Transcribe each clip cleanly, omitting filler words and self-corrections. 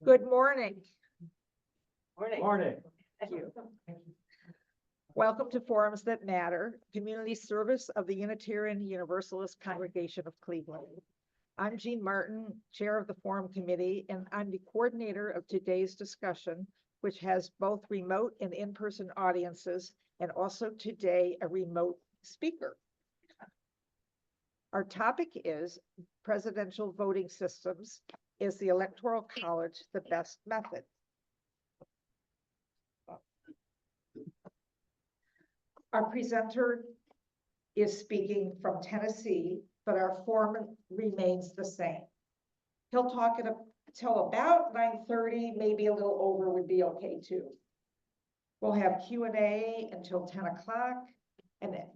Good morning. Morning. Thank you. Welcome to Forums That Matter, community service of the Unitarian Universalist Congregation of Cleveland. I'm Jean Martin, chair of the Forum Committee, and I'm the coordinator of today's discussion, which has both remote and in-person audiences, and also today a remote speaker. Our topic is presidential voting systems. Is the Electoral College the best method? Our presenter is speaking from Tennessee, but our foreman remains the same. He'll talk until about 9:30, maybe a little over would be okay too. We'll have Q&A until 10 o'clock, and then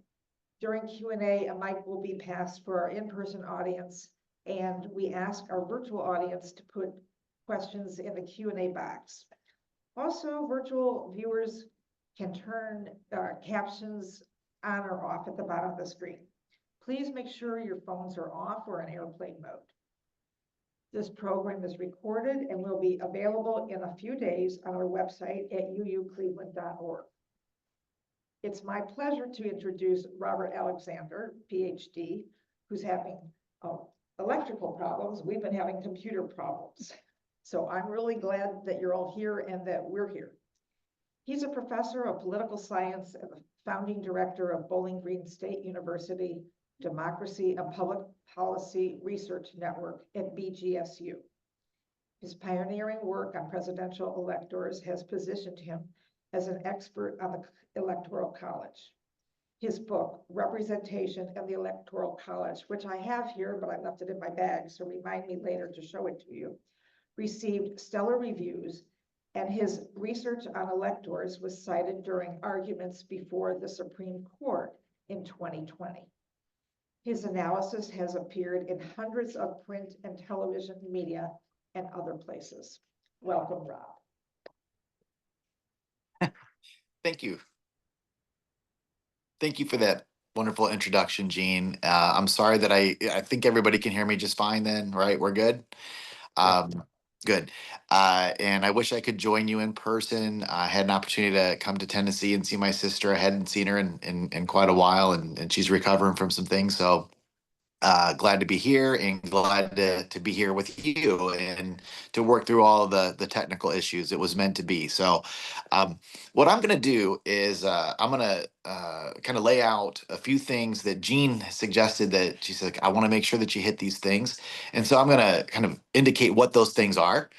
during Q&A, a mic will be passed for our in-person audience, and we ask our virtual audience to put questions in the Q&A box. Also, virtual viewers can turn captions on or off at the bottom of the screen. Please make sure your phones are off or in airplane mode. This program is recorded and will be available in a few days on our website at uucleveland.org. It's my pleasure to introduce Robert Alexander, PhD, who's having electrical problems. We've been having computer problems. So I'm really glad that you're all here and that we're here. He's a professor of political science and the founding director of Bowling Green State University Democracy and Public Policy Research Network at BGSU. His pioneering work on presidential electors has positioned him as an expert on the Electoral College. His book, Representation and the Electoral College, which I have here, but I left it in my bag, so remind me later to show it to you, received stellar reviews, and his research on electors was cited during arguments before the Supreme Court in 2020. His analysis has appeared in hundreds of print and television media and other places. Welcome, Rob. Thank you. Thank you for that wonderful introduction, Jean. I'm sorry that I think everybody can hear me just fine then, right? We're good? Good. And I wish I could join you in person. I had an opportunity to come to Tennessee and see my sister. I hadn't seen her in quite a while, and she's recovering from some things. So glad to be here and glad to be here with you and to work through all of the technical issues. It was meant to be. So what I'm going to do is I'm going to kind of lay out a few things that Jean suggested that she said, I want to make sure that you hit these things. And so I'm going to kind of indicate what those things are.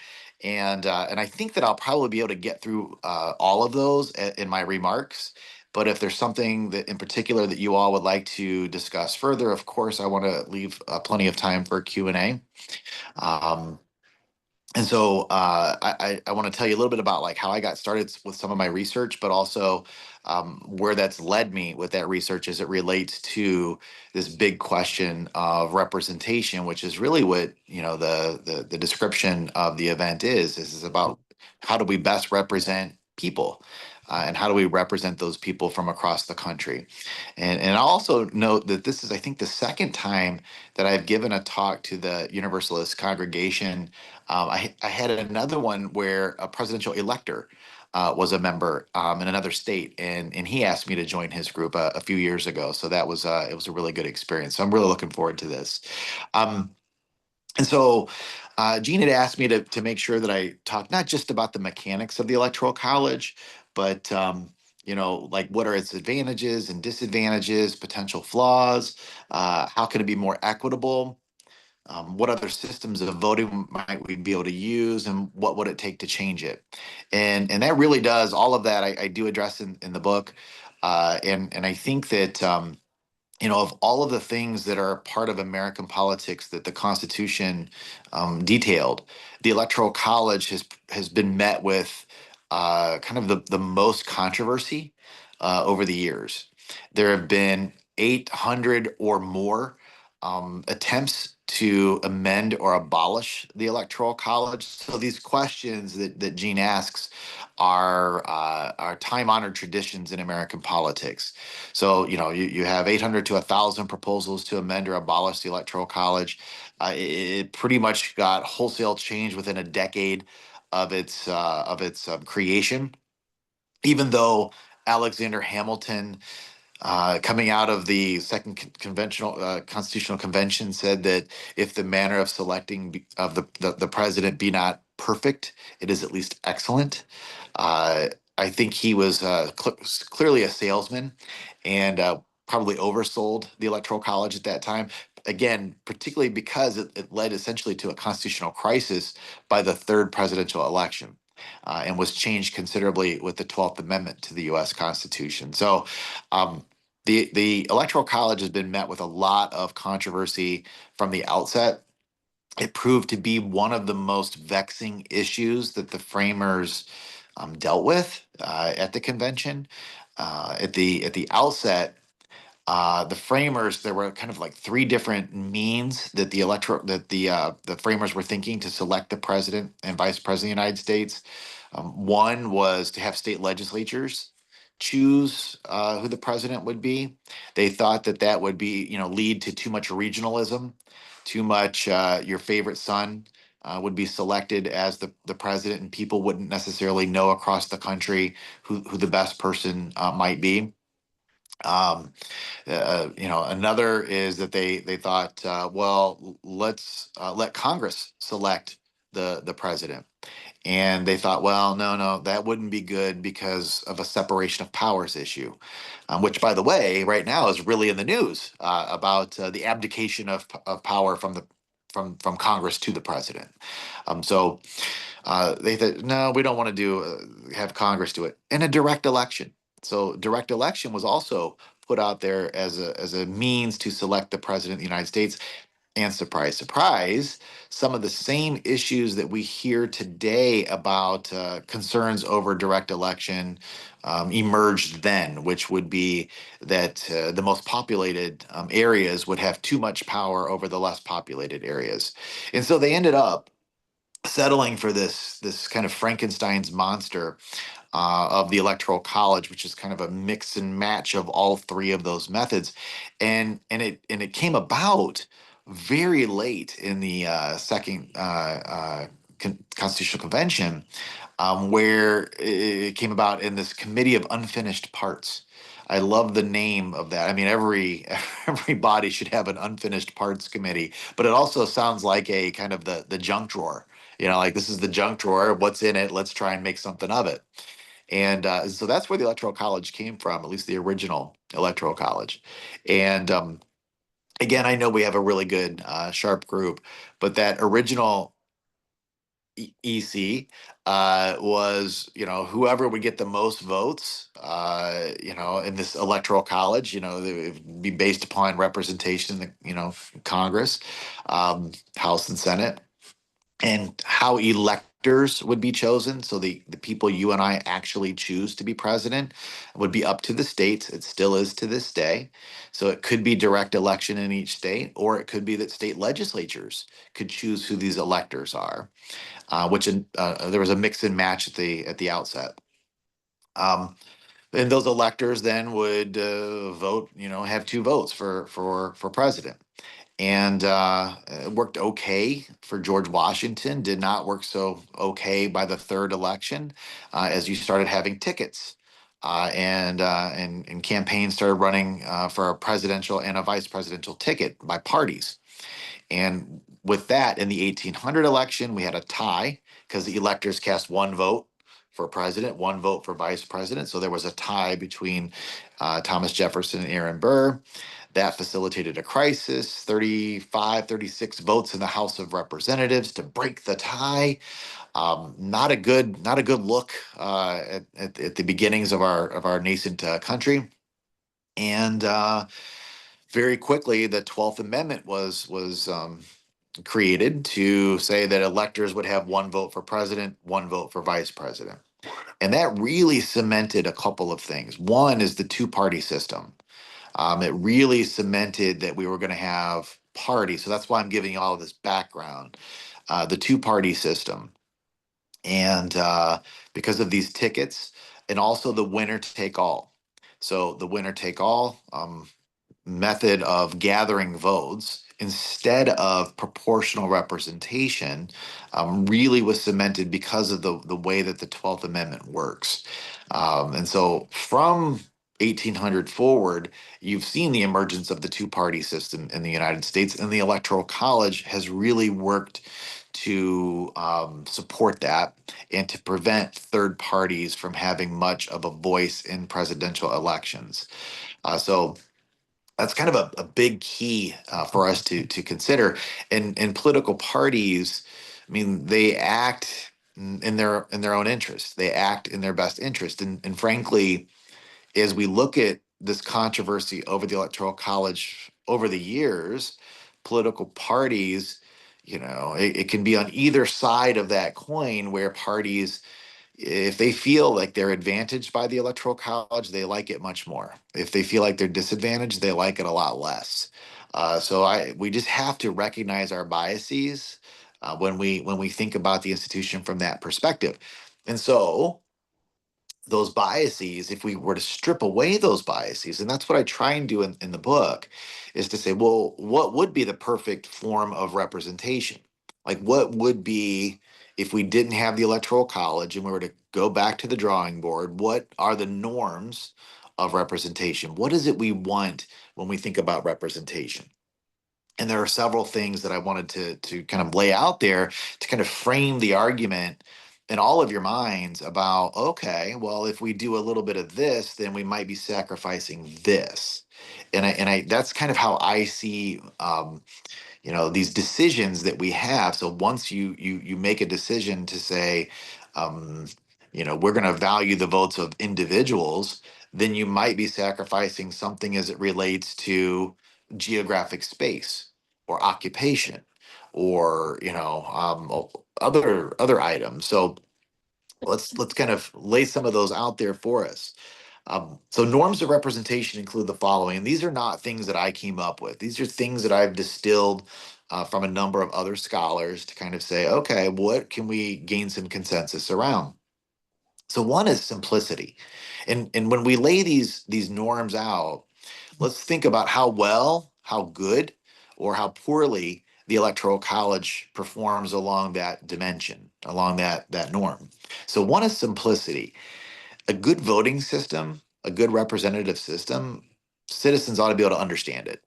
And I think that I'll probably be able to get through all of those in my remarks. But if there's something that in particular that you all would like to discuss further, of course, I want to leave plenty of time for Q&A. And so I want to tell you a little bit about like how I got started with some of my research, but also where that's led me with that research as it relates to this big question of representation, which is really what the description of the event is about how do we best represent people. And how do we represent those people from across the country? And I'll also note that this is, I think, the second time that I've given a talk to the Universalist congregation. I had another one where a presidential elector was a member in another state, and he asked me to join his group a few years ago. So that was it was a really good experience. So I'm really looking forward to this. And so Jean had asked me to make sure that I talk not just about the mechanics of the Electoral College, but like what are its advantages and disadvantages, potential flaws, how can it be more equitable, what other systems of voting might we be able to use, and what would it take to change it? And that really does, all of that I do address in the book. And I think that of all of the things that are part of American politics that the Constitution detailed, the Electoral College has been met with kind of the most controversy over the years. There have been 800 or more attempts to amend or abolish the Electoral College. So these questions that Jean asks are time-honored traditions in American politics. So you have 800 to 1,000 proposals to amend or abolish the Electoral College. It pretty much got wholesale change within a decade. of its creation. Even though Alexander Hamilton, coming out of the second conventional constitutional convention, said that if the manner of selecting of the president be not perfect, it is at least excellent. Uh, I think he was clearly a salesman, and probably oversold the Electoral College at that time. Again, particularly because it led essentially to a constitutional crisis by the third presidential election. And was changed considerably with the 12th Amendment to the U.S. Constitution. So, the Electoral College has been met with a lot of controversy from the outset. It proved to be one of the most vexing issues that the framers dealt with at the convention. At the outset, the framers, there were kind of like three different means that the framers were thinking to select the president and vice president of the United States. One was to have state legislatures choose who the president would be. They thought that that would be, lead to too much regionalism, too much your favorite son would be selected as the president, and people wouldn't necessarily know across the country who the best person might be. Another is that they thought, well, let's let Congress select the president. And they thought, well, no, that wouldn't be good because of a separation of powers issue, which, by the way, right now is really in the news about the abdication of power from Congress to the president. So they said, no, we don't want to have Congress do it in a direct election. So direct election was also put out there as a means to select the president of the United States. And surprise, surprise, some of the same issues that we hear today about concerns over direct election emerged then, which would be that the most populated areas would have too much power over the less populated areas. And so they ended up settling for this kind of Frankenstein's monster of the Electoral College, which is kind of a mix and match of all three of those methods, and it came about very late in the second constitutional convention, where it came about in this committee of unfinished parts. I love the name of that. I mean, every body should have an unfinished parts committee, but it also sounds like a kind of the junk drawer. Like, this is the junk drawer. What's in it? Let's try and make something of it. And so that's where the Electoral College came from, at least the original Electoral College. And again, I know we have a really good, sharp group, but that original EC was, whoever would get the most votes, in this Electoral College, it would be based upon representation in the, Congress, House and Senate, and how electors would be chosen. So the people you and I actually choose to be president would be up to the states. It still is to this day. So it could be direct election in each state, or it could be that state legislatures could choose who these electors are, which there was a mix and match at the outset. And those electors then would vote, have two votes for president. And it worked okay for George Washington. Did not work so okay by the third election, as you started having tickets, and campaigns started running for a presidential and a vice presidential ticket by parties. And with that, in the 1800 election, we had a tie because the electors cast one vote for president, one vote for vice president. So there was a tie between Thomas Jefferson and Aaron Burr. That facilitated a crisis, 35, 36 votes in the House of Representatives to break the tie. Not a good look at the beginnings of our nascent country. And very quickly, the 12th Amendment was created to say that electors would have one vote for president, one vote for vice president. And that really cemented a couple of things. One is the two-party system. It really cemented that we were going to have parties. So that's why I'm giving you all of this background. The two-party system. And because of these tickets, and also the winner take all. So the winner take all method of gathering votes instead of proportional representation really was cemented because of the way that the 12th Amendment works. And so from 1800 forward, you've seen the emergence of the two-party system in the United States, and the Electoral College has really worked to support that and to prevent third parties from having much of a voice in presidential elections. So that's kind of a big key for us to consider. And political parties, I mean, they act in their own interest. They act in their best interest. And frankly, as we look at this controversy over the Electoral College over the years, political parties, it can be on either side of that coin, where parties, if they feel like they're advantaged by the Electoral College, they like it much more. If they feel like they're disadvantaged, they like it a lot less. We just have to recognize our biases when we think about the institution from that perspective. And so those biases, if we were to strip away those biases, and that's what I try and do in the book, is to say, well, what would be the perfect form of representation? Like, what would be, if we didn't have the Electoral College and we were to go back to the drawing board, what are the norms of representation? What is it we want when we think about representation? And there are several things that I wanted to kind of lay out there to kind of frame the argument in all of your minds about, okay, well, if we do a little bit of this, then we might be sacrificing this. And I that's kind of how I see these decisions that we have. So once you make a decision to say, um, we're going to value the votes of individuals, then you might be sacrificing something as it relates to geographic space or occupation or other items. So let's kind of lay some of those out there for us. So norms of representation include the following, and these are not things that I came up with. These are things that I've distilled from a number of other scholars to kind of say, okay, what can we gain some consensus around? So one is simplicity, and when we lay these norms out, let's think about how well, how good, or how poorly the Electoral College performs along that dimension, along that norm. So one is simplicity. A good voting system, a good representative system, citizens ought to be able to understand it.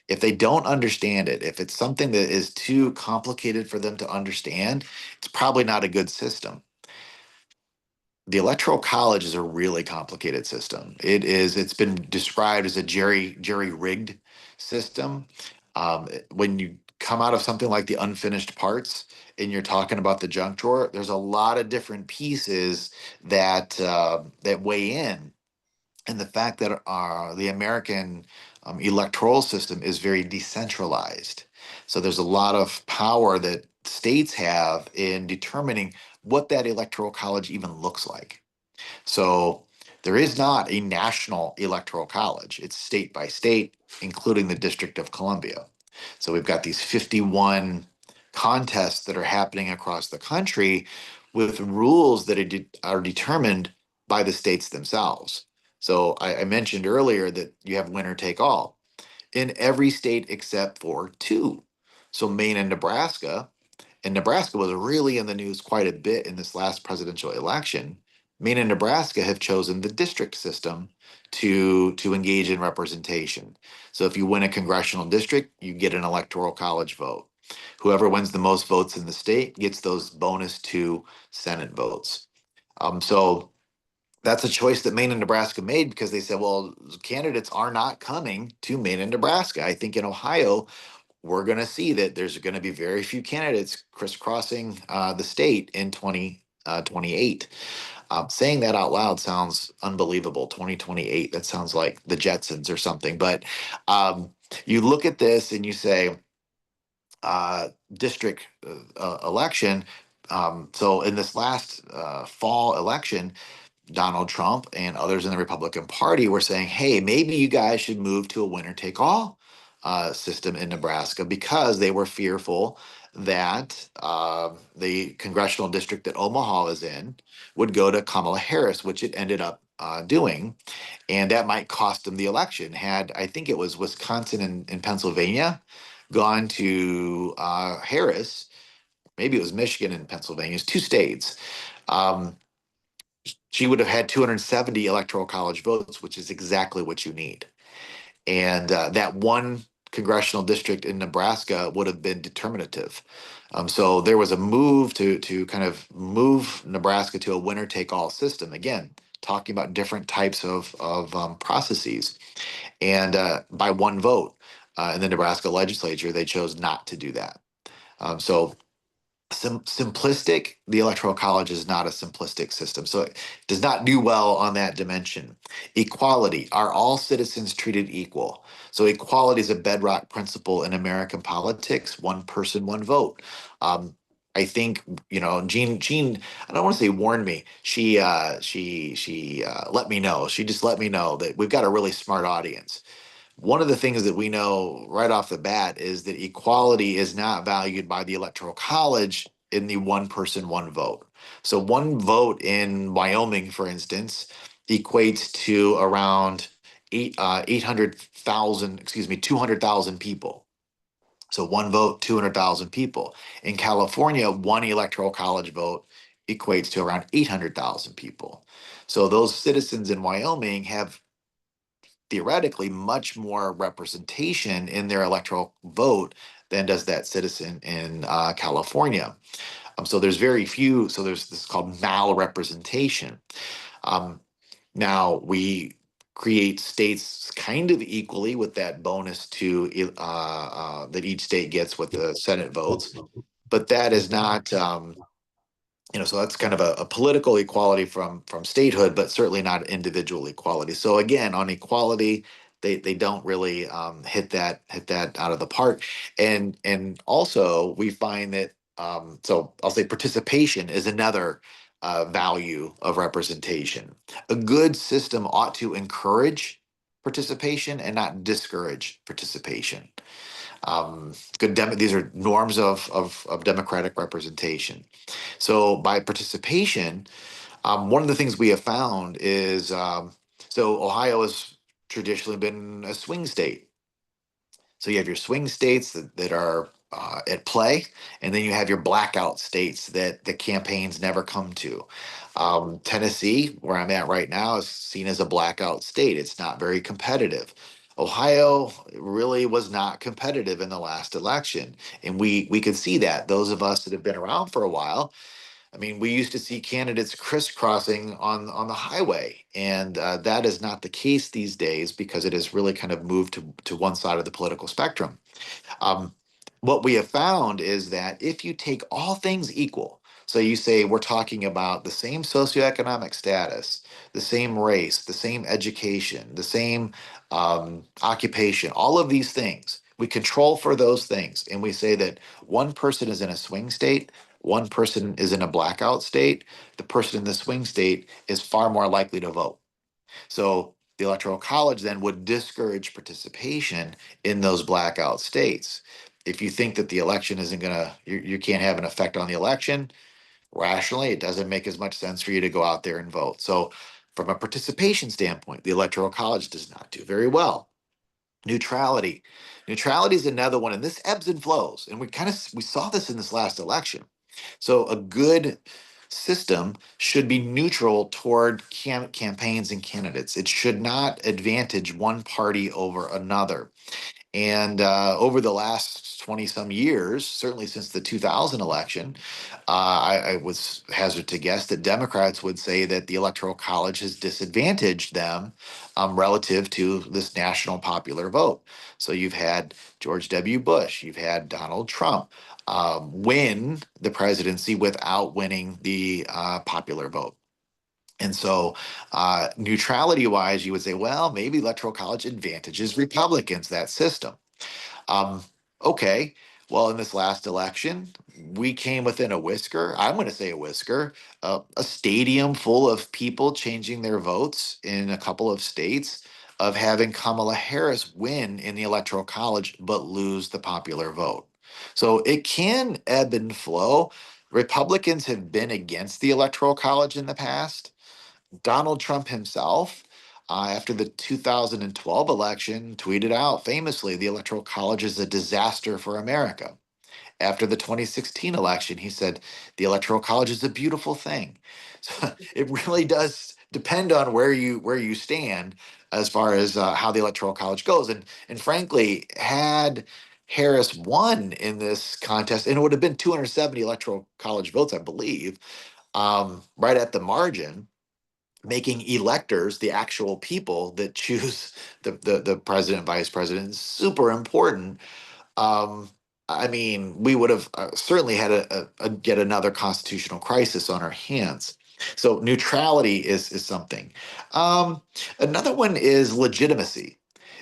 If they don't understand it, if it's something that is too complicated for them to understand, it's probably not a good system. The Electoral College is a really complicated system. It's been described as a jerry rigged system. When you come out of something like the unfinished parts and you're talking about the junk drawer, there's a lot of different pieces that weigh in, and the fact that the American electoral system is very decentralized. So there's a lot of power that states have in determining what that electoral college even looks like. So there is not a national electoral college. It's state by state, including the District of Columbia. So we've got these 51 contests that are happening across the country with rules that are determined by the states themselves. So I mentioned earlier that you have winner take all in every state except for two. So Maine and Nebraska was really in the news quite a bit in this last presidential election. Maine and Nebraska have chosen the district system to engage in representation. So if you win a congressional district, you get an electoral college vote. Whoever wins the most votes in the state gets those bonus two Senate votes. So that's a choice that Maine and Nebraska made because they said, well, candidates are not coming to Maine and Nebraska. I think in Ohio, we're going to see that there's going to be very few candidates crisscrossing the state in 2028. Saying that out loud sounds unbelievable. 2028, that sounds like the Jetsons or something. But you look at this and you say, district election. So in this last fall election, Donald Trump and others in the Republican Party were saying, hey, maybe you guys should move to a winner take all system in Nebraska because they were fearful that the congressional district that Omaha is in would go to Kamala Harris, which it ended up doing. And that might cost them the election. I think it was Wisconsin and Pennsylvania gone to Harris, maybe it was Michigan and Pennsylvania, it's two states. Um, she would have had 270 electoral college votes, which is exactly what you need. And that one congressional district in Nebraska would have been determinative. So there was a move to kind of move Nebraska to a winner take all system. Again, talking about different types of processes, and by one vote in the Nebraska legislature, they chose not to do that. So simplistic, the electoral college is not a simplistic system, so it does not do well on that dimension. Equality, are all citizens treated equal? So equality is a bedrock principle in American politics. One person, one vote. I think, Jean, I don't want to say warned me. She let me know. She just let me know that we've got a really smart audience. One of the things that we know right off the bat is that equality is not valued by the Electoral College in the one person, one vote. So, one vote in Wyoming, for instance, equates to around 800,000, 200,000 people. So, one vote, 200,000 people. In California, one Electoral College vote equates to around 800,000 people. So, those citizens in Wyoming have theoretically much more representation in their electoral vote than does that citizen in California. So there's very few. So there's this called malrepresentation. Um, Now we create states kind of equally with that bonus to that each state gets with the Senate votes, but that is not. So that's kind of a political equality from statehood, but certainly not individual equality. So again, on equality, they don't really hit that out of the park. And also we find that so I'll say participation is another value of representation. A good system ought to encourage participation and not discourage participation. These are norms of democratic representation. So by participation, one of the things we have found is so Ohio has traditionally been a swing state. So you have your swing states that are at play, and then you have your blackout states that the campaigns never come to. Tennessee, where I'm at right now, is seen as a blackout state. It's not very competitive. Ohio really was not competitive in the last election, and we could see that. Those of us that have been around for a while, I mean, we used to see candidates crisscrossing on the highway, and that is not the case these days because it has really kind of moved to one side of the political spectrum. Um, what we have found is that if you take all things equal, so you say we're talking about the same socioeconomic status, the same race, the same education, the same occupation, all of these things, we control for those things. And we say that one person is in a swing state, one person is in a blackout state, the person in the swing state is far more likely to vote. So the Electoral College then would discourage participation in those blackout states. If you think that the election isn't going to, you can't have an effect on the election, rationally, it doesn't make as much sense for you to go out there and vote. So, from a participation standpoint, the Electoral College does not do very well. Neutrality. Neutrality is another one, and this ebbs and flows. And we saw this in this last election. So a good system should be neutral toward campaigns and candidates. It should not advantage one party over another. And over the last 20 some years, certainly since the 2000 election, I would hazard to guess that Democrats would say that the Electoral College has disadvantaged them relative to this national popular vote. So you've had George W. Bush, you've had Donald Trump win the presidency without winning the popular vote. And so, neutrality wise, you would say, well, maybe Electoral College advantages Republicans, that system. Um, okay, well, in this last election, we came within a whisker. I'm going to say a whisker, a stadium full of people changing their votes in a couple of states of having Kamala Harris win in the Electoral College, but lose the popular vote. So it can ebb and flow. Republicans have been against the Electoral College in the past. Donald Trump himself after the 2012 election, tweeted out famously, the Electoral College is a disaster for America. After the 2016 election, he said, the Electoral College is a beautiful thing. So it really does depend on where you stand as far as how the Electoral College goes. And frankly, had Harris won in this contest, and it would have been 270 Electoral College votes, I believe, right at the margin, making electors the actual people that choose the president, vice president, is super important. um, I mean, we would have certainly had yet another constitutional crisis on our hands. So neutrality is something. Um, Another one is legitimacy,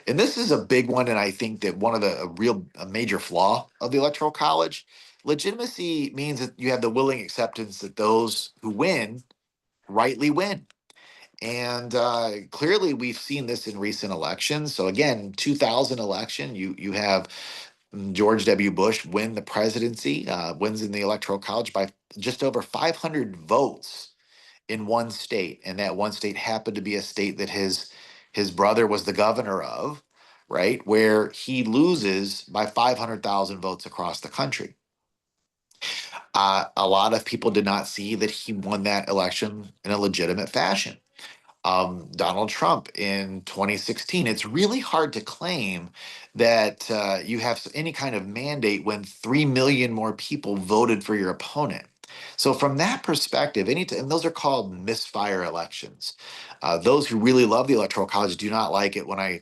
and this is a big one. And I think that one of a major flaw of the Electoral College, legitimacy means that you have the willing acceptance that those who win rightly win. And clearly, we've seen this in recent elections. So again, 2000 election, you have George W. Bush win the presidency, wins in the Electoral College by just over 500 votes in one state, and that one state happened to be a state that his brother was the governor of, right? Where he loses by 500,000 votes across the country. A lot of people did not see that he won that election in a legitimate fashion. Donald Trump in 2016. It's really hard to claim that you have any kind of mandate when 3 million more people voted for your opponent. So, from that perspective, and those are called misfire elections. Those who really love the Electoral College do not like it when I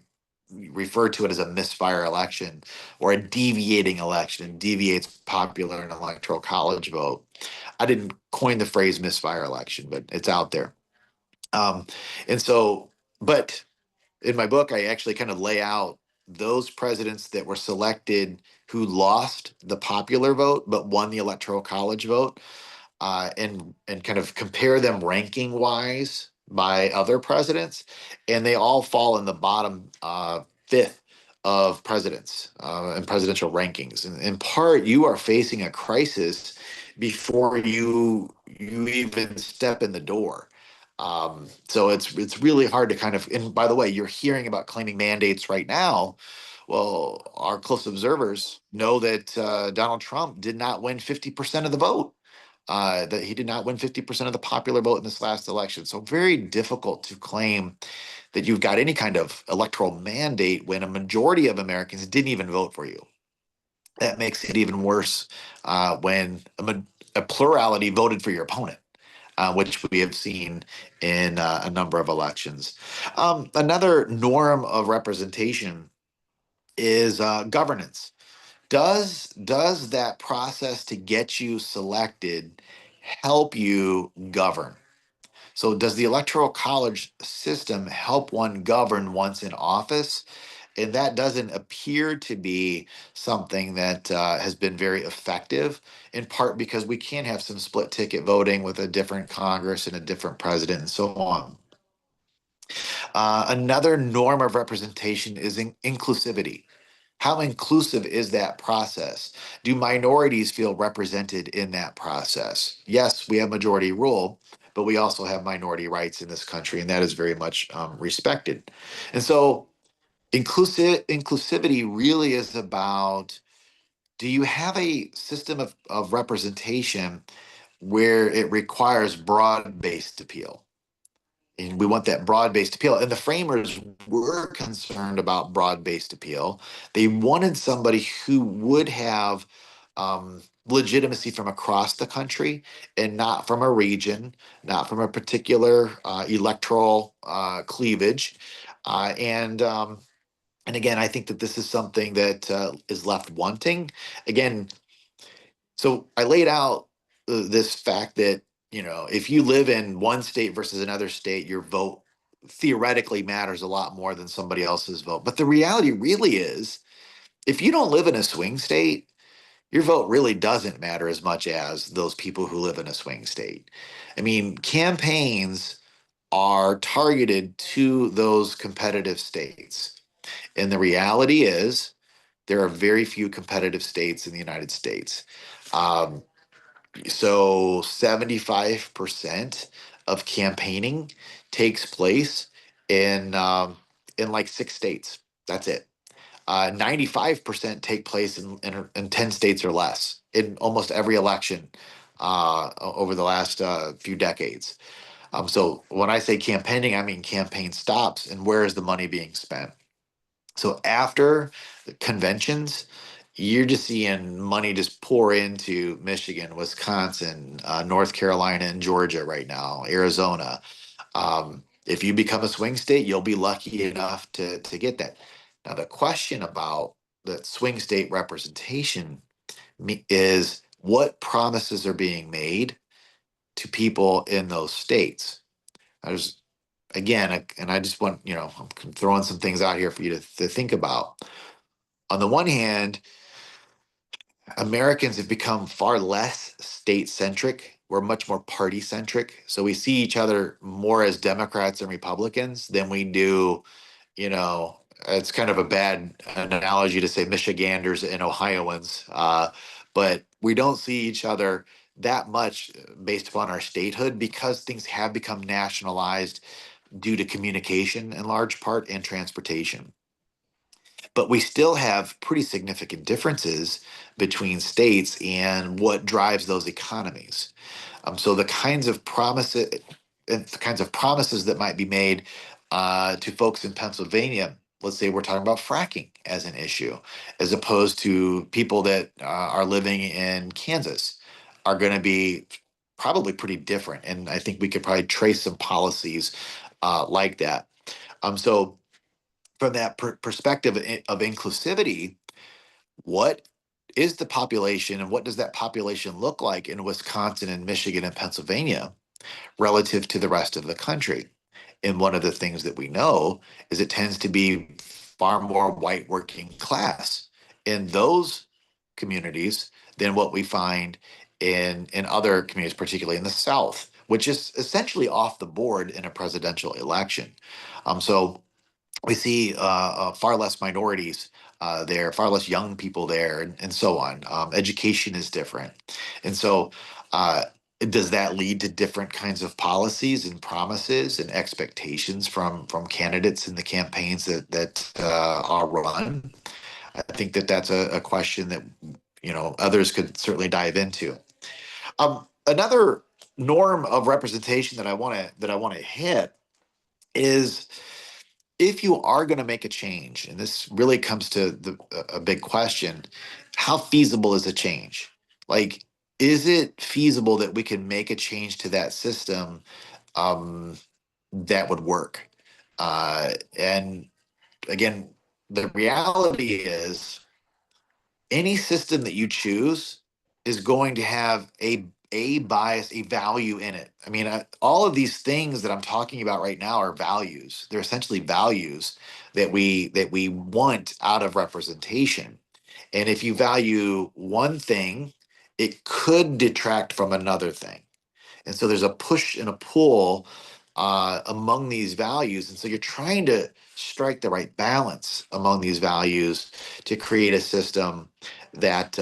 refer to it as a misfire election or a deviating election. It deviates popular and Electoral College vote. I didn't coin the phrase misfire election, but it's out there. Um, and so, but in my book, I actually kind of lay out those presidents that were selected who lost the popular vote but won the Electoral College vote, and kind of compare them ranking wise by other presidents, and they all fall in the bottom fifth of presidents and presidential rankings. And in part, you are facing a crisis before you even step in the door. So it's really hard to kind of. And by the way, you're hearing about claiming mandates right now. Well, our close observers know that Donald Trump did not win 50% of the vote, that he did not win 50% of the popular vote in this last election. So very difficult to claim that you've got any kind of electoral mandate when a majority of Americans didn't even vote for you. That makes it even worse when a plurality voted for your opponent. Which we have seen in a number of elections. Another norm of representation is governance. Does that process to get you selected help you govern? So does the electoral college system help one govern once in office? And that doesn't appear to be something that has been very effective, in part because we can have some split ticket voting with a different Congress and a different president and so on. Another norm of representation is inclusivity. How inclusive is that process? Do minorities feel represented in that process? Yes, we have majority rule, but we also have minority rights in this country, and that is very much respected. And so, inclusivity really is about, do you have a system of representation where it requires broad-based appeal? And we want that broad-based appeal. And the framers were concerned about broad-based appeal. They wanted somebody who would have legitimacy from across the country and not from a region, not from a particular electoral cleavage. And again, I think that this is something that is left wanting. Again, so I laid out this fact that, if you live in one state versus another state, your vote theoretically matters a lot more than somebody else's vote. But the reality really is, if you don't live in a swing state, your vote really doesn't matter as much as those people who live in a swing state. I mean, campaigns are targeted to those competitive states. And the reality is, there are very few competitive states in the United States. Um, so 75% of campaigning takes place in like 6 states. That's it. 95% take place in 10 states or less in almost every election over the last few decades. So when I say campaigning, I mean campaign stops and where is the money being spent? So after the conventions, you're just seeing money just pour into Michigan, Wisconsin, North Carolina, and Georgia right now, Arizona. If you become a swing state, you'll be lucky enough to get that. Now, the question about the swing state representation is what promises are being made to people in those states. There's again, and I just want, I'm throwing some things out here for you to think about. On the one hand, Americans have become far less state centric. We're much more party centric. So we see each other more as Democrats and Republicans than we do, you know, it's kind of a bad analogy to say Michiganders and Ohioans, but we don't see each other that much based upon our statehood because things have become nationalized due to communication in large part and transportation. But we still have pretty significant differences between states and what drives those economies. So the kinds of promises that might be made to folks in Pennsylvania, let's say we're talking about fracking as an issue, as opposed to people that are living in Kansas, are going to be probably pretty different. And I think we could probably trace some policies like that. So from that perspective of inclusivity, what is the population and what does that population look like in Wisconsin and Michigan and Pennsylvania relative to the rest of the country? And one of the things that we know is it tends to be far more white working class in those communities than what we find in other communities, particularly in the South, which is essentially off the board in a presidential election. So we see far less minorities there, far less young people there, and so on. Education is different, and so does that lead to different kinds of policies and promises and expectations from candidates in the campaigns that are run? I think that's a question that others could certainly dive into. Another norm of representation that I want to hit is if you are going to make a change, and this really comes to a big question, how feasible is a change? Like, is it feasible that we can make a change to that system um, that would work? And again, the reality is any system that you choose is going to have a bias, a value in it. I mean, all of these things that I'm talking about right now are values. They're essentially values that we want out of representation. And if you value one thing, it could detract from another thing. And so there's a push and a pull among these values. And so you're trying to strike the right balance among these values to create a system that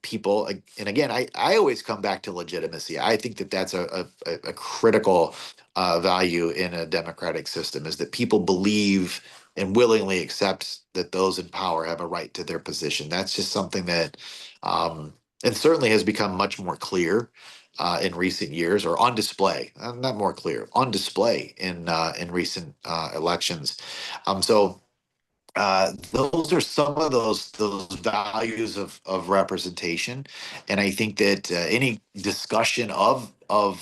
people, and again, I always come back to legitimacy. I think that that's a critical value in a democratic system is that people believe and willingly accept that those in power have a right to their position. That's just something that and certainly has become much more clear in recent years, or on display, not more clear, on display in recent elections. So those are some of those values of representation, and I think that any discussion of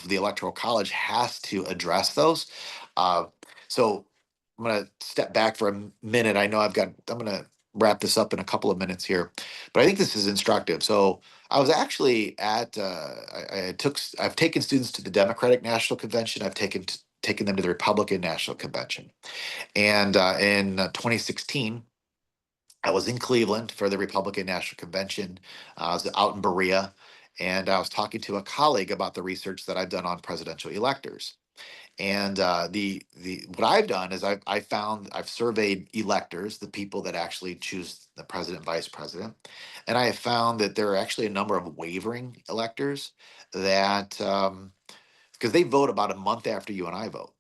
the Electoral College has to address those. Uh, so I'm going to step back for a minute. I'm going to wrap this up in a couple of minutes here, but I think this is instructive. So I was actually at I've taken students to the Democratic National Convention. I've taken them to the Republican National Convention. And in 2016, I was in Cleveland for the Republican National Convention. I was out in Berea, and I was talking to a colleague about the research that I've done on presidential electors. And the what I've done is I've surveyed electors, the people that actually choose the president, vice president, and I have found that there are actually a number of wavering electors that because they vote about a month after you and I vote.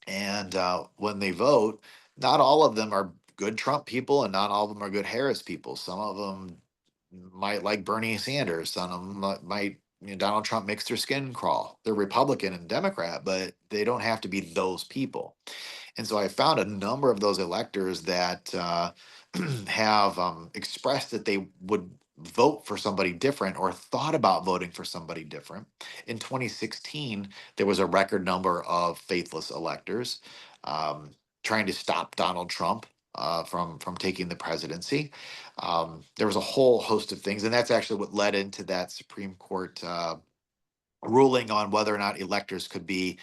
And when they vote, not all of them are good Trump people, and not all of them are good Harris people. Some of them might like Bernie Sanders. Some of them might, Donald Trump makes their skin crawl. They're Republican and Democrat, but they don't have to be those people. And so I found a number of those electors that have expressed that they would vote for somebody different or thought about voting for somebody different. In 2016, there was a record number of faithless electors um, trying to stop Donald Trump from taking the presidency. There was a whole host of things, and that's actually what led into that Supreme Court ruling on whether or not electors could be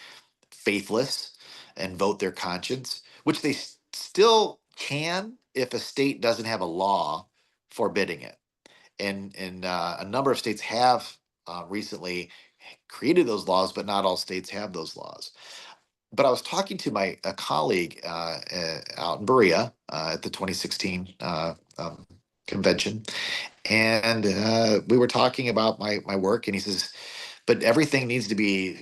faithless and vote their conscience, which they still can if a state doesn't have a law forbidding it. And a number of states have recently created those laws, but not all states have those laws. But I was talking to my a colleague out in Berea at the 2016 convention, and we were talking about my work, and he says, but everything needs to be,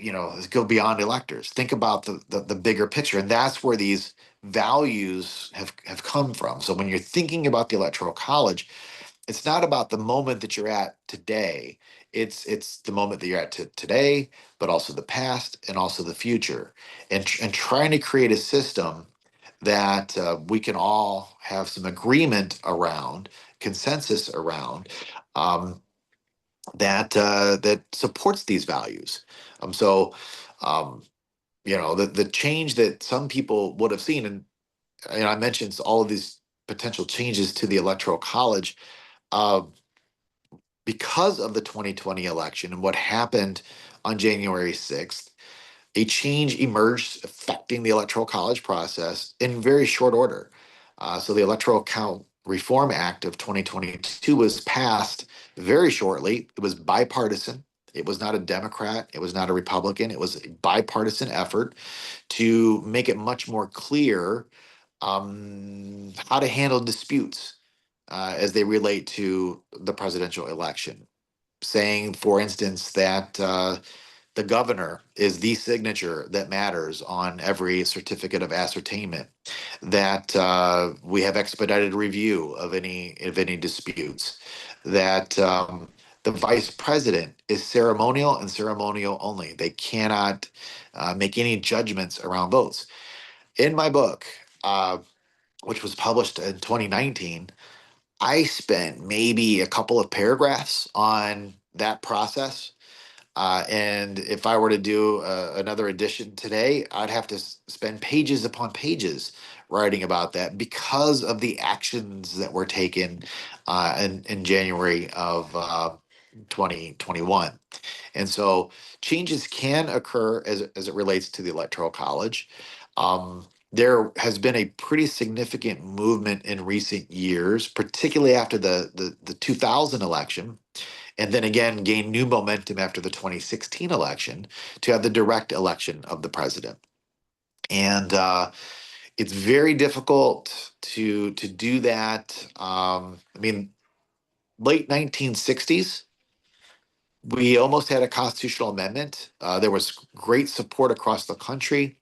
go beyond electors. Think about the bigger picture, and that's where these values have come from. So when you're thinking about the electoral college, it's not about the moment that you're at today. It's the moment that you're at today, but also the past and also the future, and trying to create a system that we can all have some agreement around, consensus around. Um, that supports these values. So, um, the change that some people would have seen, and I mentioned all of these potential changes to the electoral college uh, because of the 2020 election and what happened on January 6th. A change emerged affecting the electoral college process in very short order. So the Electoral Count Reform Act of 2022 was passed very shortly. It was bipartisan. It was not a Democrat. It was not a Republican. It was a bipartisan effort to make it much more clear how to handle disputes as they relate to the presidential election. Saying, for instance, that the governor is the signature that matters on every certificate of ascertainment. That we have expedited review of any disputes. That the vice president is ceremonial and ceremonial only. They cannot make any judgments around votes. In my book, which was published in 2019, I spent maybe a couple of paragraphs on that process, and if I were to do another edition today, I'd have to spend pages upon pages writing about that because of the actions that were taken in January of 2021. And so changes can occur as it relates to the Electoral College. There has been a pretty significant movement in recent years, particularly after the 2000 election, and then again gained new momentum after the 2016 election to have the direct election of the president. And it's very difficult to do that. I mean, late 1960s, we almost had a constitutional amendment. There was great support across the country,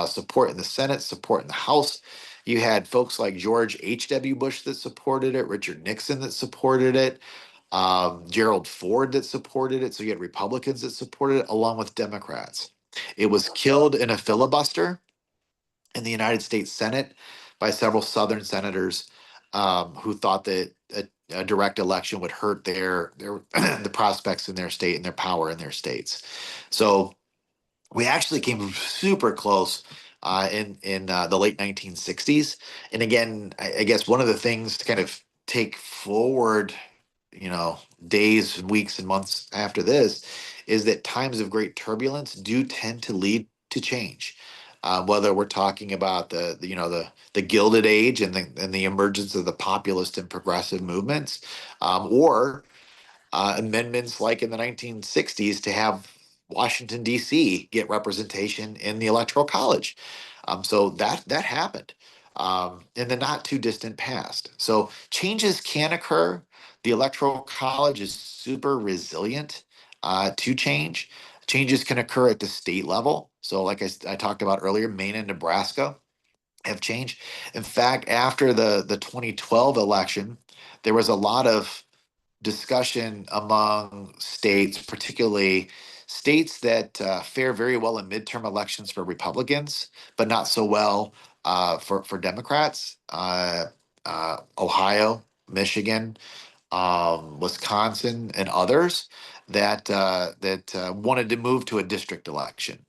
support in the Senate, support in the House. You had folks like George H.W. Bush that supported it, Richard Nixon that supported it, Gerald Ford that supported it. So you had Republicans that supported it, along with Democrats. It was killed in a filibuster in the United States Senate by several Southern senators who thought that a direct election would hurt their the prospects in their state and their power in their states. So we actually came super close in the late 1960s. And again, I guess one of the things to kind of take forward, you know, days, weeks, and months after this, is that times of great turbulence do tend to lead to change. Whether we're talking about the Gilded Age and the emergence of the populist and progressive movements, or amendments like in the 1960s to have Washington D.C. get representation in the Electoral College. So that happened in the not too distant past. So changes can occur. The Electoral College is super resilient to change. Changes can occur at the state level. So like I talked about earlier, Maine and Nebraska have changed. In fact, after the 2012 election, there was a lot of discussion among states, particularly states that fare very well in midterm elections for Republicans, but not so well for Democrats. Ohio, Michigan, Wisconsin, and others that wanted to move to a district election.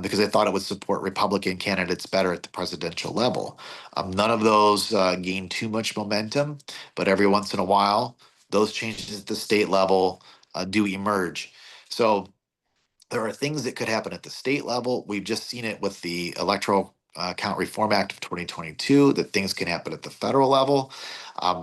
Because they thought it would support Republican candidates better at the presidential level. None of those gained too much momentum, but every once in a while, those changes at the state level do emerge. So there are things that could happen at the state level. We've just seen it with the Electoral Count Reform Act of 2022, that things can happen at the federal level.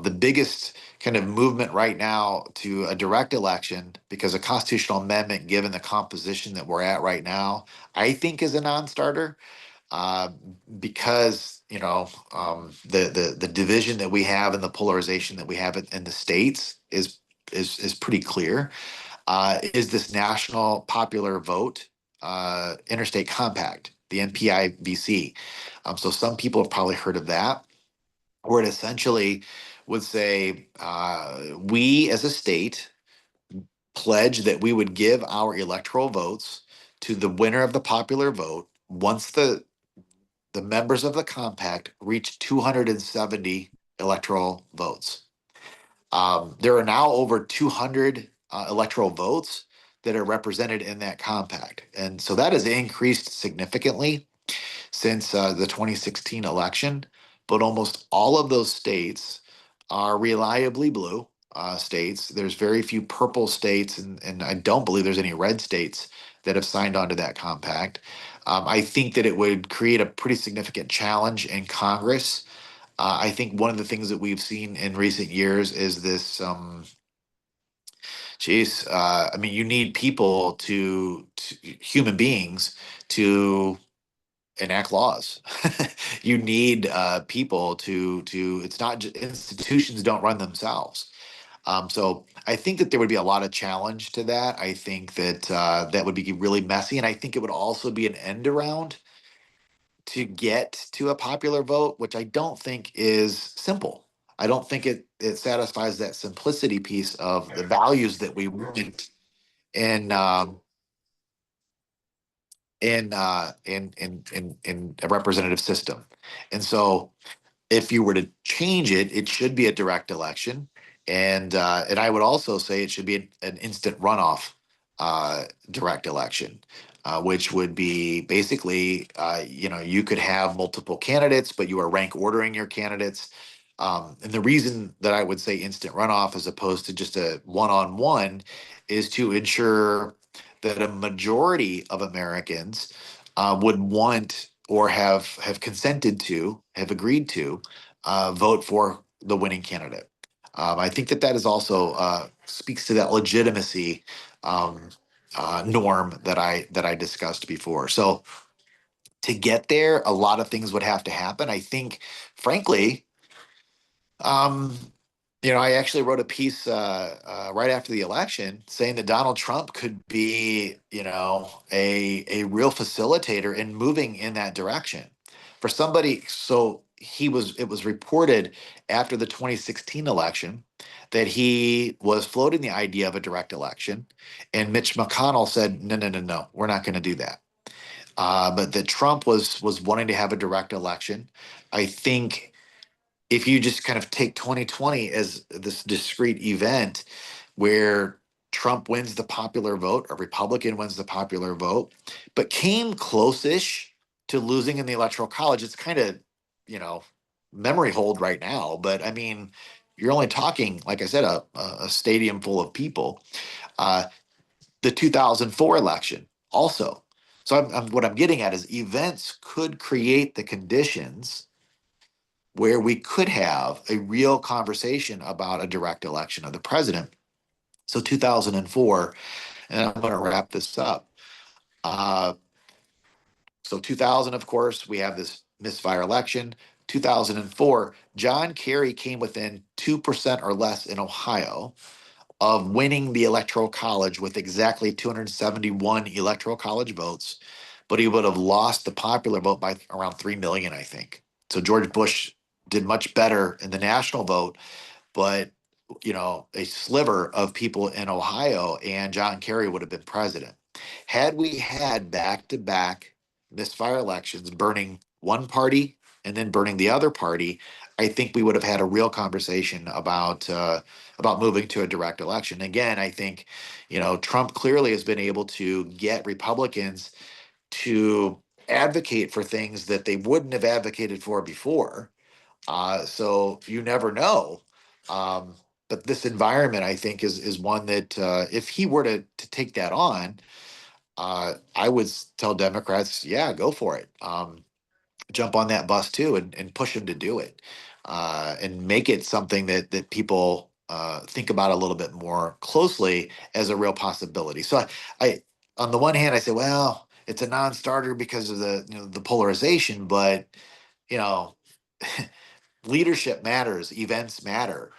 The biggest kind of movement right now to a direct election, because a constitutional amendment, given the composition that we're at right now, I think is a non-starter. Uh, because the division that we have and the polarization that we have in the states is pretty clear. Is this national popular vote interstate compact, the NPIVC? So some people have probably heard of that, where it essentially would say we as a state pledge that we would give our electoral votes to the winner of the popular vote once the members of the compact reach 270 electoral votes. There are now over 200 electoral votes that are represented in that compact. And so that has increased significantly since the 2016 election. But almost all of those states are reliably blue states. There's very few purple states, and I don't believe there's any red states that have signed on to that compact. I think that it would create a pretty significant challenge in Congress. I think one of the things that we've seen in recent years is this. I mean, you need people to human beings to enact laws. You need people to. It's not institutions don't run themselves. So I think that there would be a lot of challenge to that. I think that that would be really messy, and I think it would also be an end around to get to a popular vote, which I don't think is simple. I don't think it satisfies that simplicity piece of the values that we want in in a representative system. And so if you were to change it, it should be a direct election, and I would also say it should be an instant runoff direct election, which would be basically you could have multiple candidates, but you are rank ordering your candidates. And the reason that I would say instant runoff as opposed to just a one-on-one is to ensure that a majority of Americans would want or have consented to, have agreed to vote for the winning candidate. I think that that is also speaks to that legitimacy um, norm that I discussed before. So to get there, a lot of things would have to happen. I think, frankly, um, I actually wrote a piece right after the election saying that Donald Trump could be, a real facilitator in moving in that direction. For somebody, so it was reported after the 2016 election that he was floating the idea of a direct election, and Mitch McConnell said, no, no, no, no, we're not going to do that. But that Trump was wanting to have a direct election. I think if you just kind of take 2020 as this discrete event where Trump wins the popular vote, a Republican wins the popular vote, but came close-ish to losing in the Electoral College, it's kind of, you know, memory hold right now. But I mean, you're only talking, like I said, a stadium full of people. Uh, the 2004 election also. So what I'm getting at is events could create the conditions where we could have a real conversation about a direct election of the president. So 2004, and I'm going to wrap this up. Uh, so 2000, of course, we have this misfire election. 2004, John Kerry came within 2% or less in Ohio of winning the Electoral College with exactly 271 Electoral College votes. but he would have lost the popular vote by around 3 million, I think. So George Bush did much better in the national vote, but a sliver of people in Ohio and John Kerry would have been president. Had we had back-to-back misfire elections, burning one party and then burning the other party, I think we would have had a real conversation about moving to a direct election. Again, I think, Trump clearly has been able to get Republicans to advocate for things that they wouldn't have advocated for before. So you never know. Um, but this environment, I think, is one that if he were to take that on, I would tell Democrats, yeah, go for it. Jump on that bus too, and push him to do it, and make it something that people think about a little bit more closely as a real possibility. So I on the one hand, I say, well, it's a non-starter because of the polarization, but you know. Leadership matters, events matter.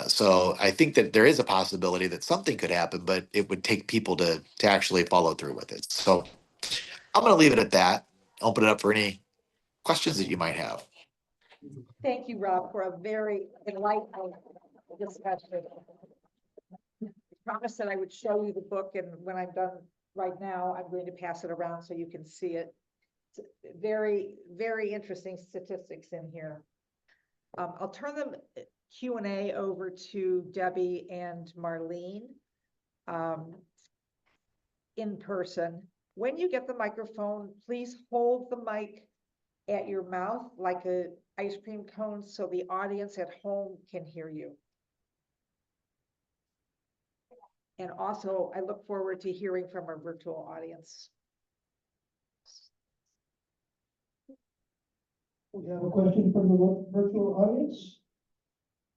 So I think that there is a possibility that something could happen, but it would take people to actually follow through with it. So I'm going to leave it at that. Open it up for any questions that you might have. Thank you, Rob, for a very enlightening discussion. I promised that I would show you the book, and when I'm done right now, I'm going to pass it around so you can see it. It's very, very interesting statistics in here. I'll turn the Q&A over to Debbie and Marlene in person. When you get the microphone, please hold the mic at your mouth like a ice cream cone so the audience at home can hear you. And also, I look forward to hearing from our virtual audience. We have a question from the virtual audience.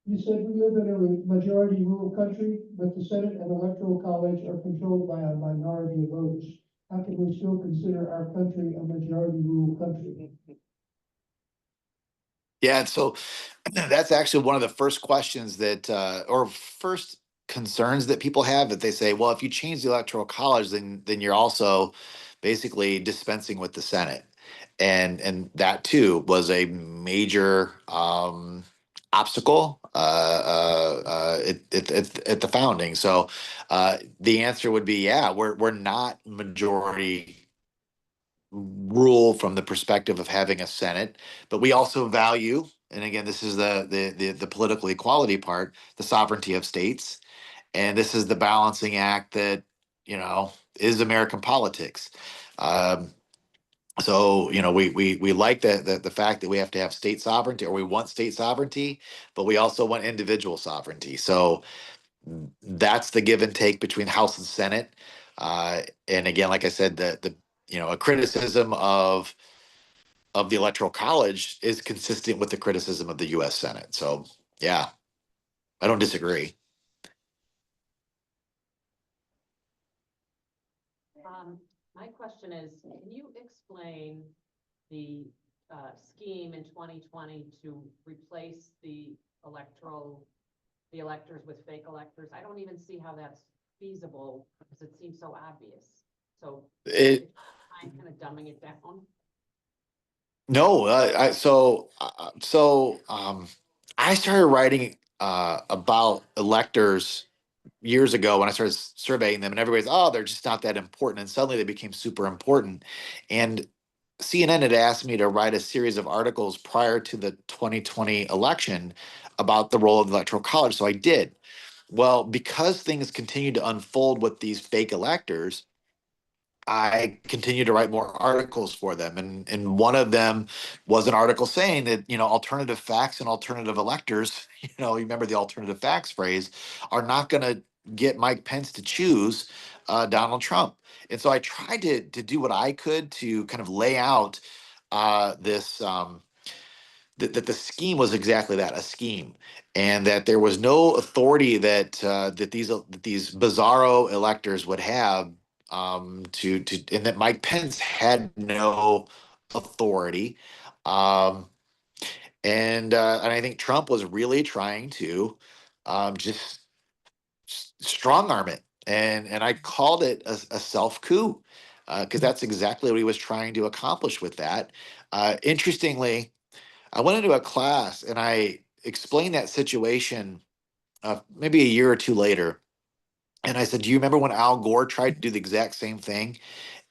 You said we live in a majority rural country, but the Senate and Electoral College are controlled by a minority of voters. How can we still consider our country a majority rural country? Yeah, so that's actually one of the first questions that, or first concerns that people have, that they say, well, if you change the Electoral College, then you're also basically dispensing with the Senate, and that too was a major obstacle at the founding. So the answer would be, yeah, we're not majority rule from the perspective of having a Senate, but we also value, and again, this is the political equality part, the sovereignty of states, and this is the balancing act that is American politics. So we like the fact that we have to have state sovereignty, or we want state sovereignty, but we also want individual sovereignty. So that's the give and take between House and Senate. And again, like I said, a criticism of the Electoral College is consistent with the criticism of the U.S. Senate. So yeah, I don't disagree. My question is, can you explain the scheme in 2020 to replace the electors with fake electors? I don't even see how that's feasible because it seems so obvious. So I'm kind of dumbing it down. No, I started writing about electors years ago when I started surveying them, and everybody's, oh, they're just not that important, and suddenly they became super important. And CNN had asked me to write a series of articles prior to the 2020 election about the role of the Electoral College, so I did. Well, because things continued to unfold with these fake electors, I continued to write more articles for them. And one of them was an article saying that, alternative facts and alternative electors, you remember the alternative facts phrase, are not going to get Mike Pence to choose Donald Trump. And so I tried to do what I could to kind of lay out this that the scheme was exactly that, a scheme, and that there was no authority that these bizarro electors would have, and that Mike Pence had no authority, um, and I think Trump was really trying to just strong arm it, and I called it a self coup. because that's exactly what he was trying to accomplish with that. Interestingly, I went into a class and I explained that situation maybe a year or two later. And I said, "Do you remember when Al Gore tried to do the exact same thing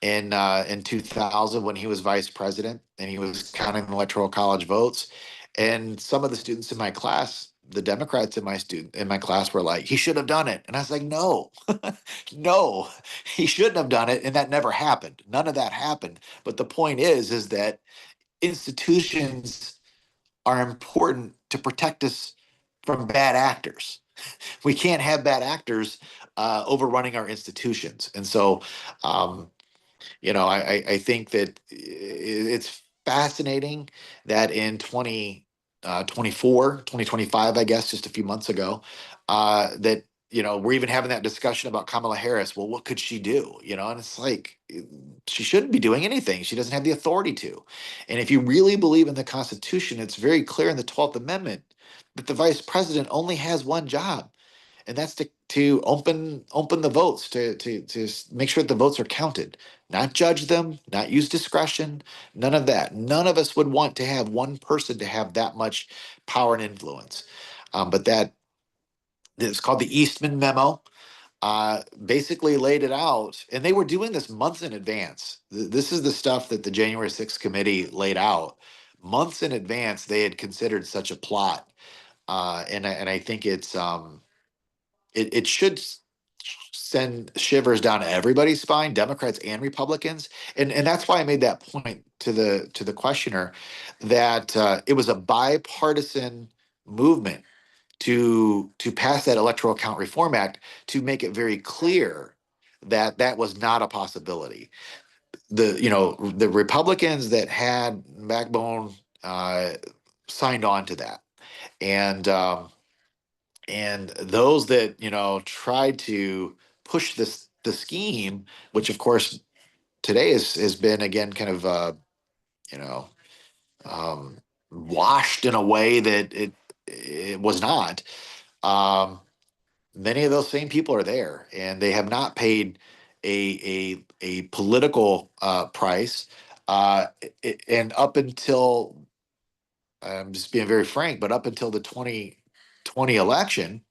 in 2000 when he was vice president and he was counting the electoral college votes?" And some of the students in my class, the Democrats in my class, were like, "He should have done it." And I was like, "No, no, he shouldn't have done it." And that never happened. None of that happened. But the point is that institutions are important to protect us from bad actors. We can't have bad actors overrunning our institutions. And so, um, I think that it's fascinating that in 2025, I guess, just a few months ago, that, we're even having that discussion about Kamala Harris. Well, what could she do? And it's like, she shouldn't be doing anything. She doesn't have the authority to. And if you really believe in the Constitution, it's very clear in the 12th Amendment that the vice president only has one job, and that's to open the votes, to make sure that the votes are counted, not judge them, not use discretion, none of that. None of us would want to have one person to have that much power and influence. But that it's called the Eastman Memo. Basically laid it out, and they were doing this months in advance. This is the stuff that the January 6th committee laid out months in advance. They had considered such a plot, and I think it should send shivers down everybody's spine, Democrats and Republicans. And that's why I made that point to the questioner, that it was a bipartisan movement to pass that Electoral Count Reform Act, to make it very clear that that was not a possibility. The Republicans that had backbone signed on to that, and those that tried to push the scheme, which of course today has been again kind of you know um, washed in a way that it was not. Um, Many of those same people are there, and they have not paid a political price. And up until, I'm just being very frank, but up until the 2020 election,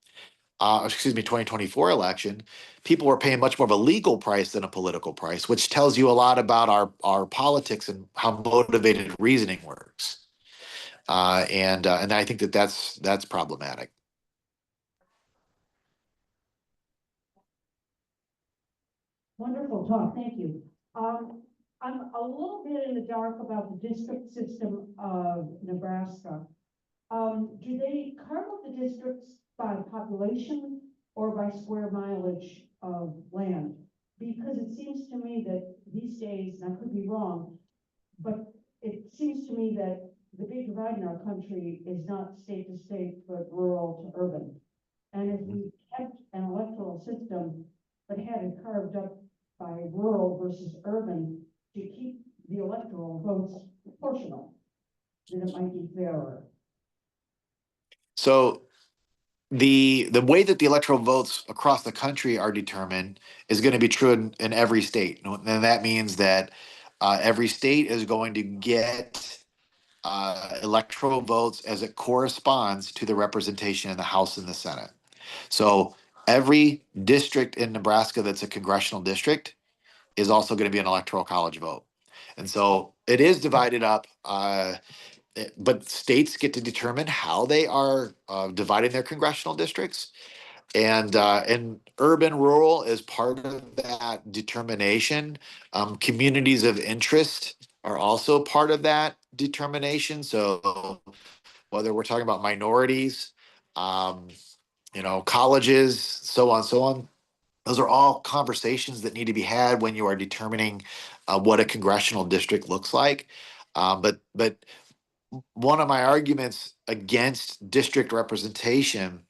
excuse me, 2024 election, people were paying much more of a legal price than a political price, which tells you a lot about our politics and how motivated reasoning works. And I think that that's problematic. Wonderful talk, thank you. I'm a little bit in the dark about the district system of Nebraska. Do they carve up the districts by population or by square mileage of land? Because it seems to me that these days, and I could be wrong, but it seems to me that the big divide in our country is not state to state, but rural to urban. And if we kept an electoral system, but had it carved up by rural versus urban to keep the electoral votes proportional, then it might be fairer. So the way that the electoral votes across the country are determined is going to be true in every state, and that means that every state is going to get electoral votes as it corresponds to the representation in the House and the Senate. So every district in Nebraska that's a congressional district is also going to be an electoral college vote. And so it is divided up, but states get to determine how they are dividing their congressional districts. And urban rural is part of that determination. Communities of interest are also part of that determination. So whether we're talking about minorities, um, colleges, so on, those are all conversations that need to be had when you are determining what a congressional district looks like. But one of my arguments against district representation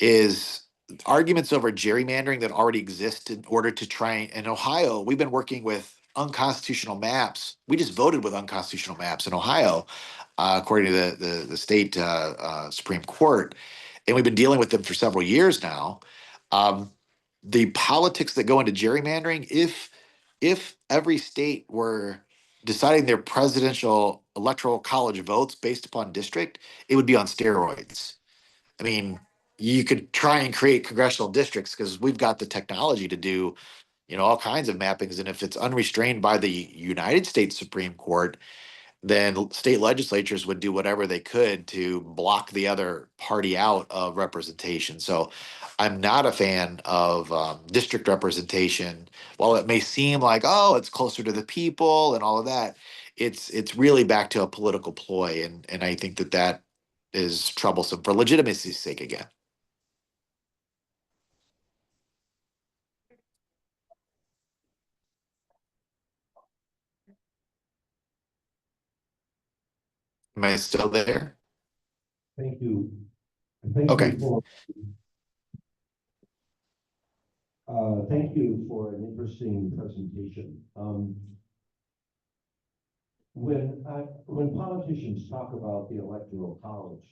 is arguments over gerrymandering that already exist in order to try. In Ohio, we've been working with unconstitutional maps. We just voted with unconstitutional maps in Ohio, according to the state Supreme Court, and we've been dealing with them for several years now. The politics that go into gerrymandering, if if every state were deciding their presidential electoral college votes based upon district, it would be on steroids. I mean, you could try and create congressional districts because we've got the technology to do, all kinds of mappings. And if it's unrestrained by the United States Supreme Court, then state legislatures would do whatever they could to block the other party out of representation. So I'm not a fan of district representation. While it may seem like, oh, it's closer to the people and all of that, it's really back to a political ploy. And I think that is troublesome for legitimacy's sake again. Am I still there? Thank you. Thank Okay. Thank you for an interesting presentation. When politicians talk about the Electoral College,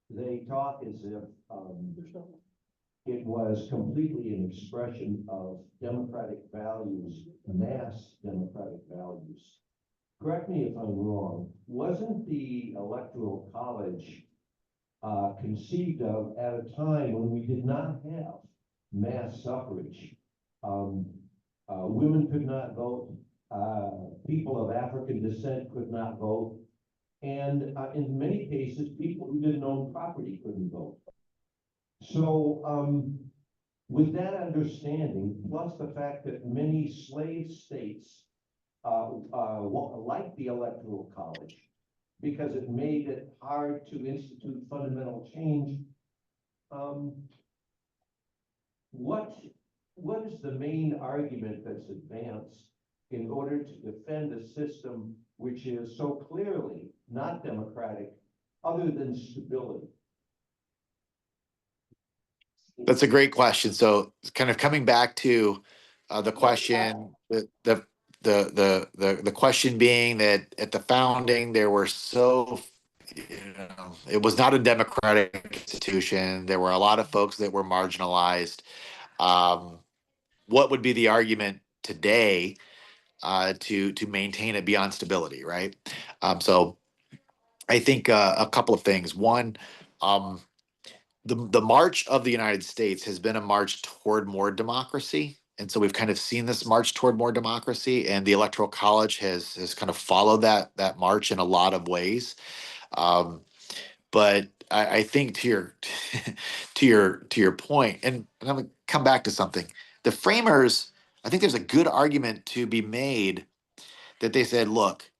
they talk as if it was completely an expression of democratic values, mass democratic values. Correct me if I'm wrong, wasn't the Electoral College conceived of at a time when we did not have mass suffrage? Women could not vote, people of African descent could not vote, and in many cases, people who didn't own property couldn't vote. So with that understanding, plus the fact that many slave states like the Electoral College, because it made it hard to institute fundamental change. What is the main argument that's advanced in order to defend a system which is so clearly not democratic, other than stability? That's a great question. So kind of coming back to the question, the question being that at the founding there were it was not a democratic institution. There were a lot of folks that were marginalized. What would be the argument today to maintain it beyond stability, right? So I think a couple of things. One, the march of the United States has been a march toward more democracy. And so we've kind of seen this march toward more democracy, and the Electoral College has kind of followed that march in a lot of ways. But I think to your to your point, and I'm gonna come back to something. The framers, I think there's a good argument to be made that they said, look,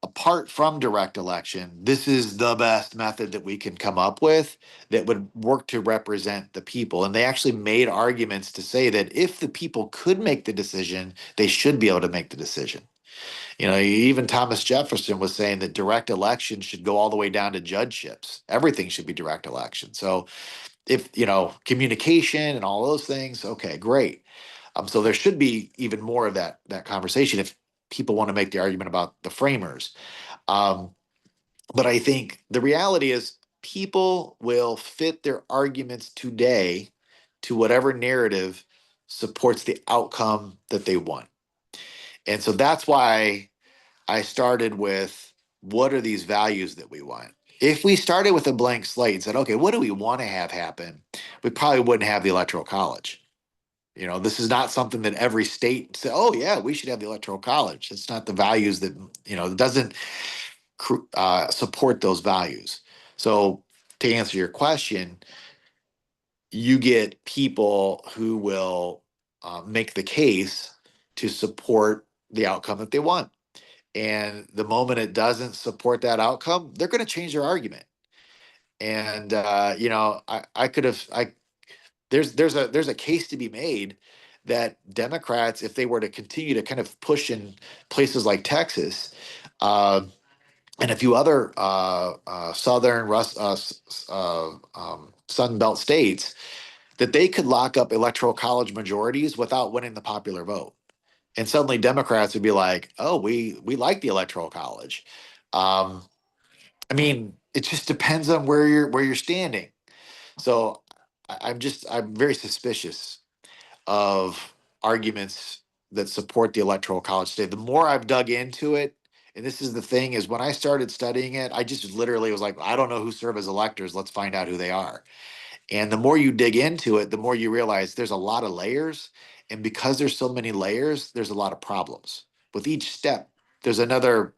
apart from direct election, this is the best method that we can come up with that would work to represent the people. And they actually made arguments to say that if the people could make the decision, they should be able to make the decision. Even Thomas Jefferson was saying that direct election should go all the way down to judgeships. Everything should be direct election. So if, communication and all those things, okay, great. So there should be even more of that conversation if people want to make the argument about the framers. But I think the reality is people will fit their arguments today to whatever narrative supports the outcome that they want. And so that's why I started with what are these values that we want? If we started with a blank slate and said, okay, what do we want to have happen? We probably wouldn't have the Electoral College. This is not something that every state say, oh, yeah, we should have the Electoral College. It's not the values that, it doesn't support those values. So to answer your question, you get people who will make the case to support the outcome that they want. And the moment it doesn't support that outcome, they're going to change their argument. And I could have there's a case to be made that Democrats, if they were to continue to kind of push in places like Texas, and a few other southern Sun Belt states, that they could lock up Electoral College majorities without winning the popular vote. And suddenly Democrats would be like, "Oh, we like the Electoral College." I mean, it just depends on where you're standing. So I'm very suspicious of arguments that support the Electoral College today. The more I've dug into it, and this is the thing, is when I started studying it, I just literally was like, I don't know who serve as electors. Let's find out who they are. And the more you dig into it, the more you realize there's a lot of layers. And because there's so many layers, there's a lot of problems. With each step, there's another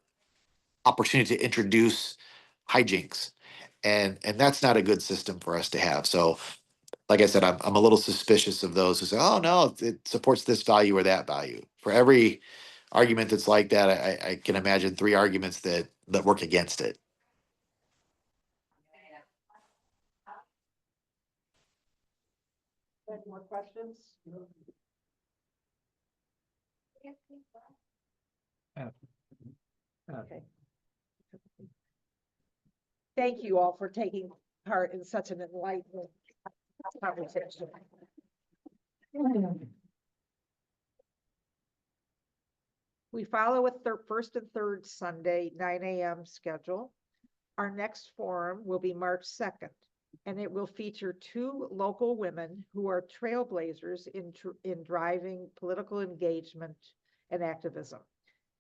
opportunity to introduce hijinks. And that's not a good system for us to have. So like I said, I'm a little suspicious of those who say, oh no, it supports this value or that value. For every argument that's like that, I can imagine 3 arguments that work against it. Any more questions? Okay. Thank you all for taking part in such an enlightening conversation. We follow a first and third Sunday, 9 a.m. schedule. Our next forum will be March 2nd, and it will feature 2 local women who are trailblazers in driving political engagement and activism.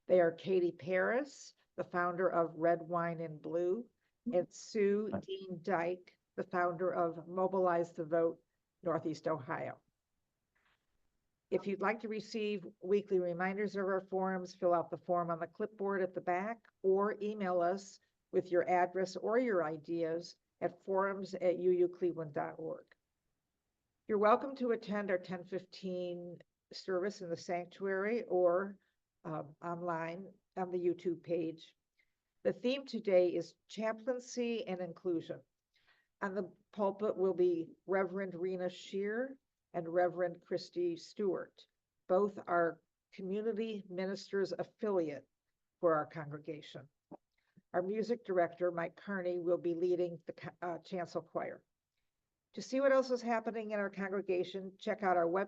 They are Katie Paris, the founder of Red Wine and Blue, and Sue Dean Dyke, the founder of Mobilize the Vote, Northeast Ohio. If you'd like to receive weekly reminders of our forums, fill out the form on the clipboard at the back or email us with your address or your ideas at forums@uucleveland.org. You're welcome to attend our 10:15 service in the sanctuary or online on the YouTube page. The theme today is chaplaincy and inclusion. On the pulpit will be Reverend Rena Shear and Reverend Christy Stewart. Both are community ministers affiliate for our congregation. Our music director, Mike Carney, will be leading the chancel choir. To see what else is happening in our congregation, check out our website.